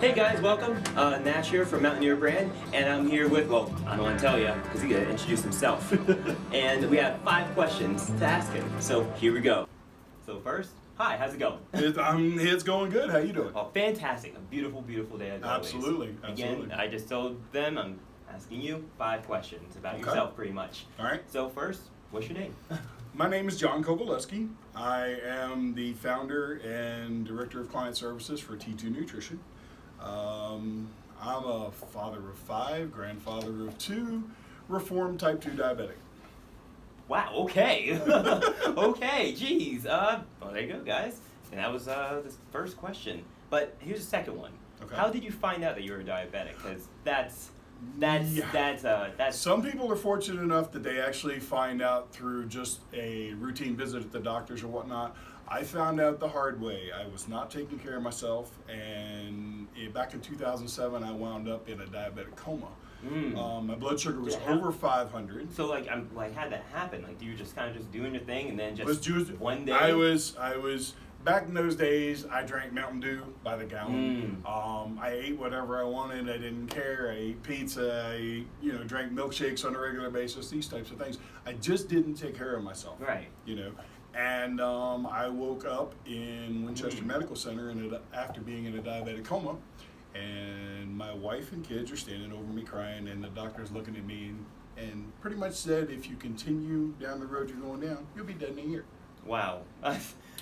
Hey guys, welcome. Nash here from Mountaineer Brand, and I'm here with, well, I don't want to tell you, because he's going to introduce himself. And we have 5 questions to ask him, so here we go. So first, hi, how's it going? It's going good. How you doing? Oh, fantastic. A beautiful, beautiful day as always. Absolutely. Again, I just told them I'm asking you 5 questions about yourself, pretty much. All right. So first, what's your name? My name is John Kovaleski. I am the founder and director of client services for T2 Nutrition. I'm a father of 5, grandfather of 2, reformed type 2 diabetic. Wow, okay. Okay, geez. Well, there you go, guys. And that was the first question. But here's the second one. Okay. How did you find out that you were diabetic? Because that's. Some people are fortunate enough that they actually find out through just a routine visit at the doctors or whatnot. I found out the hard way. I was not taking care of myself, and back in 2007, I wound up in a diabetic coma. My blood sugar was over 500. So, how'd that happen? Like, you were just kind of just doing your thing, and then one day. I was. Back in those days, I drank Mountain Dew by the gallon. I ate whatever I wanted. I didn't care. I ate pizza. I drank milkshakes on a regular basis. These types of things. I just didn't take care of myself. Right. And I woke up in Winchester Medical Center after being in a diabetic coma, and my wife and kids are standing over me crying, and the doctor's looking at me and pretty much said, if you continue down the road you're going down, you'll be dead in a year. Wow.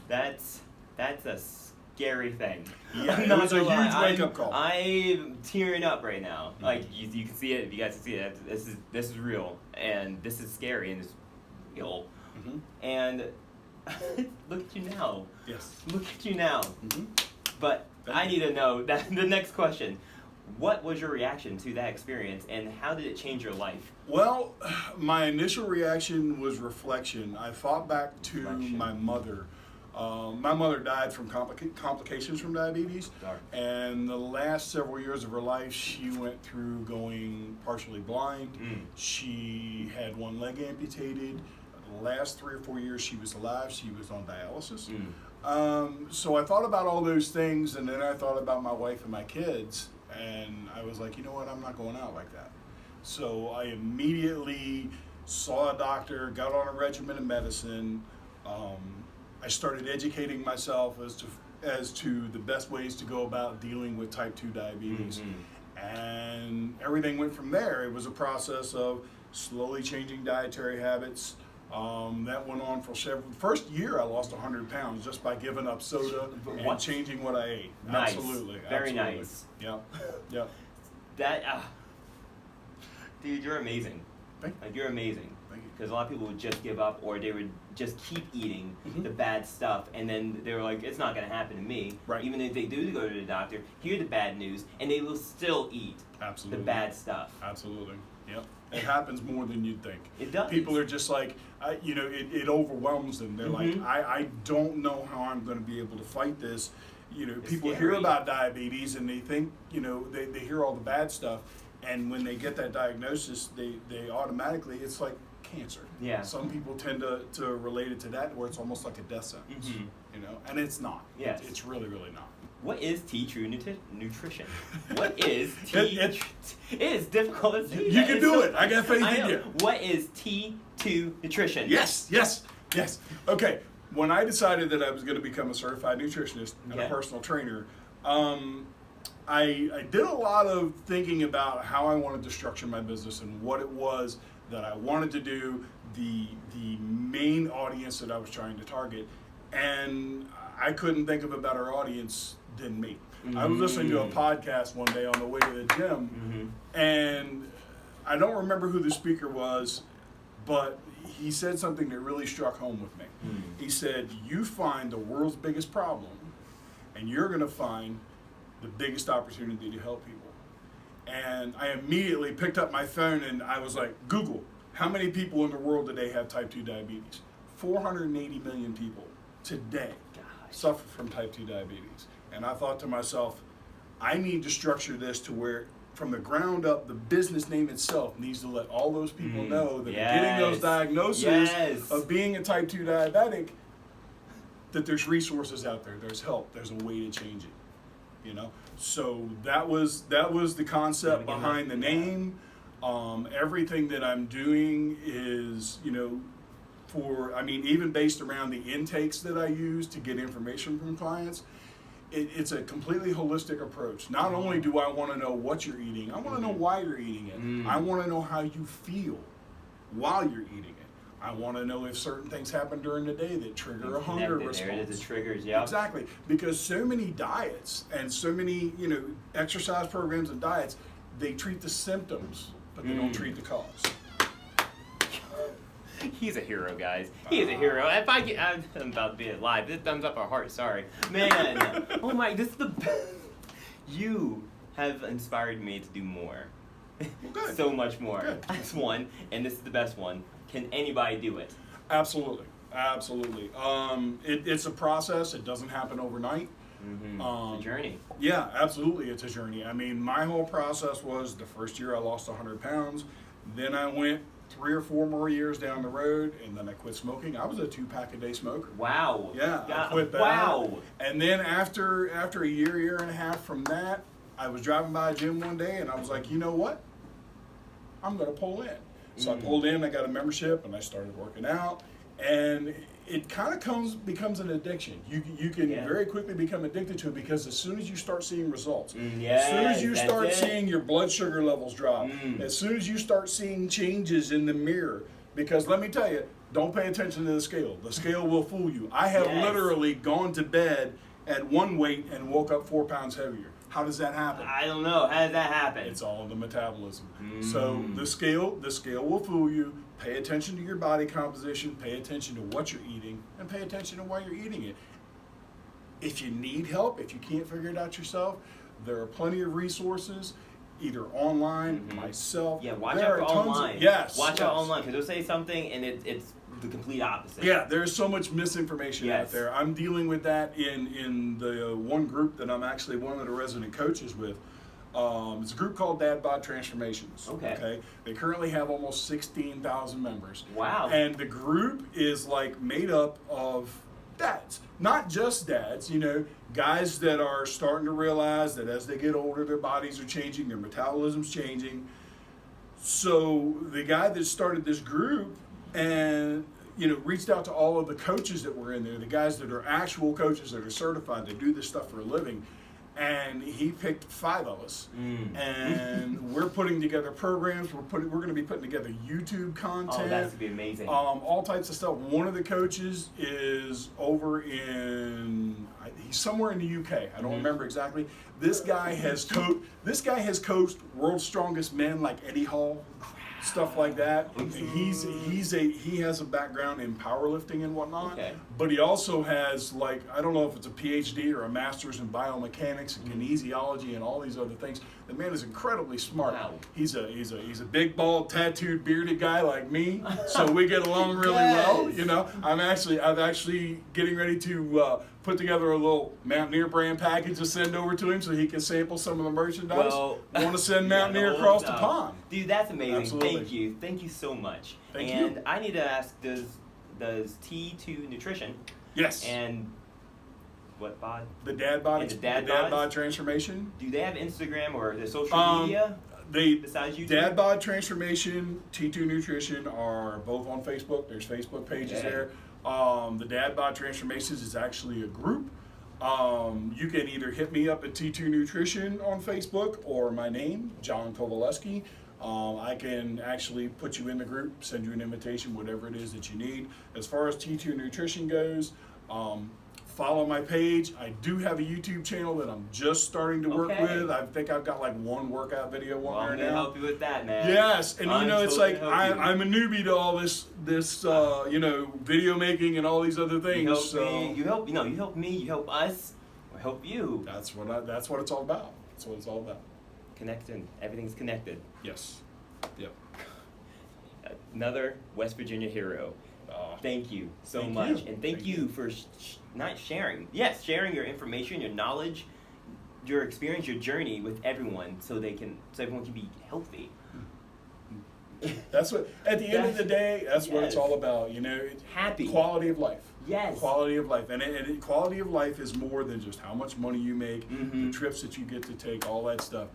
That's a scary thing. Yeah, it was a huge wake-up call. I'm tearing up right now. Like, you can see it, if you guys can see it, this is real, and this is scary, and it's real. And look at you now. Yes. Look at you now. But I need to know that the next question. What was your reaction to that experience, and how did it change your life? Well, my initial reaction was reflection. I thought back to my mother. My mother died from complications from diabetes, and the last several years of her life, she went through going partially blind. She had one leg amputated. The last 3 or 4 years she was alive, she was on dialysis. So I thought about all those things, and then I thought about my wife and my kids, and I was like, you know what, I'm not going out like that. So I immediately saw a doctor, got on a regimen of medicine. I started educating myself as to the best ways to go about dealing with type 2 diabetes. And everything went from there. It was a process of slowly changing dietary habits. That went on for first year I lost 100 pounds just by giving up soda and changing what I ate. Nice. Absolutely. Very nice. Yep. That, dude, you're amazing. Thank you. Like, you're amazing. Thank you. Because a lot of people would just give up, or they would just keep eating the bad stuff, and then they were like, it's not going to happen to me. Right. Even if they do go to the doctor, hear the bad news, and they will still eat the bad stuff. Absolutely. Yep. It happens more than you'd think. It does. People are just like, it overwhelms them. They're like, I don't know how I'm going to be able to fight this. People hear about diabetes and they think, they hear all the bad stuff. And when they get that diagnosis, they automatically, it's like cancer. Yeah. Some people tend to relate it to that, where it's almost like a death sentence. And it's not. Yes. It's really, really not. What is T2 Nutrition? What is T2? It is difficult to say. You can do it. I got faith in you. What is T2 Nutrition? Yes. Okay. When I decided that I was going to become a certified nutritionist and a personal trainer, I did a lot of thinking about how I wanted to structure my business and what it was that I wanted to do, the main audience that I was trying to target, and I couldn't think of a better audience than me. I was listening to a podcast one day on the way to the gym, and I don't remember who the speaker was, but he said something that really struck home with me. He said, you find the world's biggest problem, and you're going to find the biggest opportunity to help people. And I immediately picked up my phone and I was like, Google, how many people in the world today have type 2 diabetes? 480 million people today suffer from type 2 diabetes. And I thought to myself, I need to structure this to where, from the ground up, the business name itself needs to let all those people know that getting those diagnoses of being a type 2 diabetic, that there's resources out there, there's help, there's a way to change it. you know. So that was the concept behind the name. Everything that I'm doing is, you know, even based around the intakes that I use to get information from clients, it's a completely holistic approach. Not only do I want to know what you're eating, I want to know why you're eating it. I want to know how you feel while you're eating it. I want to know if certain things happen during the day that trigger a hunger response. There it is, the triggers, yeah. Exactly, because so many diets and so many, you know, exercise programs and diets, they treat the symptoms, but they don't treat the cause. He's a hero, guys. He is a hero. If I'm about to be live. This thumbs up our heart. Sorry, man. Oh my, this is the best. You have inspired me to do more. Well, good. So much more. Good. That's one, and this is the best one. Can anybody do it? Absolutely, absolutely. It's a process. It doesn't happen overnight. It's a journey. Yeah, absolutely. It's a journey. I mean, my whole process was the first year I lost 100 pounds. Then I went 3 or 4 more years down the road, and then I quit smoking. I was a 2-pack-a-day smoker. Wow. Yeah, I quit that. Wow. And then after a year and a half from that, I was driving by a gym one day, and I was like, you know what? I'm going to pull in. So I pulled in, I got a membership, and I started working out. And it kind of becomes an addiction. You can very quickly become addicted to it, because as soon as you start seeing results, as soon as you start seeing your blood sugar levels drop, as soon as you start seeing changes in the mirror, because let me tell you, don't pay attention to the scale. The scale will fool you. I have literally gone to bed at one weight and woke up 4 pounds heavier. How does that happen? I don't know. How does that happen? It's all in the metabolism. So the scale will fool you. Pay attention to your body composition, pay attention to what you're eating, and pay attention to why you're eating it. If you need help, if you can't figure it out yourself, there are plenty of resources, either online, myself. Yeah, watch out for online. Watch out online, because they'll say something and it's the complete opposite. Yeah, there's so much misinformation out there. I'm dealing with that in the one group that I'm actually one of the resident coaches with. It's a group called Dad Bod Transformations. Okay. They currently have almost 16,000 members. Wow. And the group is like made up of dads. Not just dads, you know, guys that are starting to realize that as they get older, their bodies are changing, their metabolism's changing. So the guy that started this group and, you know, reached out to all of the coaches that were in there, the guys that are actual coaches that are certified to do this stuff for a living. And he picked 5 of us, and we're putting together programs. We're going to be putting together YouTube content. Oh, that's gonna be amazing. All types of stuff. One of the coaches is over he's somewhere in the UK. I don't remember exactly. This guy has coached World's Strongest Men like Eddie Hall, stuff like that. He has a background in powerlifting and whatnot, but he also has, like, I don't know if it's a PhD or a master's in biomechanics and kinesiology and all these other things. The man is incredibly smart. Wow. He's a big, bald, tattooed, bearded guy like me, so we get along really well. You know, I'm actually getting ready to put together a little Mountaineer Brand package to send over to him so he can sample some of the merchandise. Well, I want to send Mountaineer across the pond. Dude, that's amazing. Absolutely. Thank you so much. Thank you. And I need to ask, does T2 Nutrition and what bod? The Dad Bod, the Dad Bod Transformation. Do they have Instagram or the social media? Besides YouTube? Dad Bod Transformation, T2 Nutrition are both on Facebook. There's Facebook pages there. The Dad Bod Transformations is actually a group. You can either hit me up at T2 Nutrition on Facebook or my name, John Kovaleski. I can actually put you in the group, send you an invitation, whatever it is that you need. As far as T2 Nutrition goes, follow my page. I do have a YouTube channel that I'm just starting to work with. I think I've got like one workout video on there now. I'm going to help you with that, man. Yes, and you know, it's like I'm a newbie to all this you know, video making and all these other things. You help me, you help us, or help you. That's what it's all about. That's what it's all about. Connecting. Everything's connected. Yes. Yep. Another West Virginia hero. Thank you so much. And thank you for not sharing. Yes, sharing your information, your knowledge, your experience, your journey with everyone so everyone can be healthy. That's what, at the end of the day, that's what it's all about, you know. Happy. Quality of life. Yes. Quality of life. And quality of life is more than just how much money you make, Mm-hmm. the trips that you get to take, all that stuff.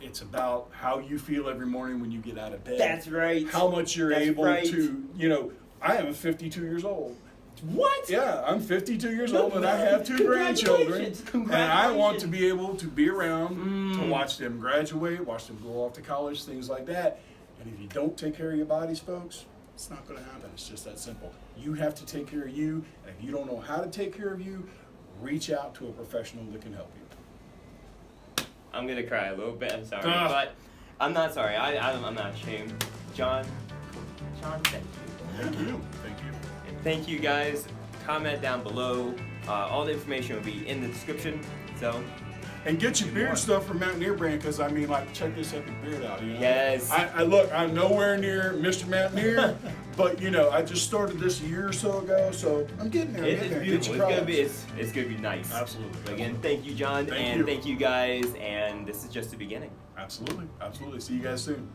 It's about how you feel every morning when you get out of bed. That's right. How much you're That's able right. to, I am 52 years old. What? Yeah, I'm 52 years old and I have 2 grandchildren. And I want to be able to be around to watch them graduate, watch them go off to college, things like that. And if you don't take care of your bodies, folks, it's not going to happen. It's just that simple. You have to take care of you. And if you don't know how to take care of you, reach out to a professional that can help you. I'm going to cry a little bit. I'm sorry. But I'm not sorry. I'm not ashamed. John, thank you. Thank you. Thank you. And thank you guys. Comment down below. All the information will be in the description. So, and get your beard stuff from Mountaineer Brand, because check this epic beard out. Yes. I'm nowhere near Mr. Mountaineer, but I just started this a year or so ago, so I'm getting there. It's beautiful. It's gonna be nice. Absolutely. So again, thank you, John, thank you guys, and this is just the beginning. Absolutely. See you guys soon.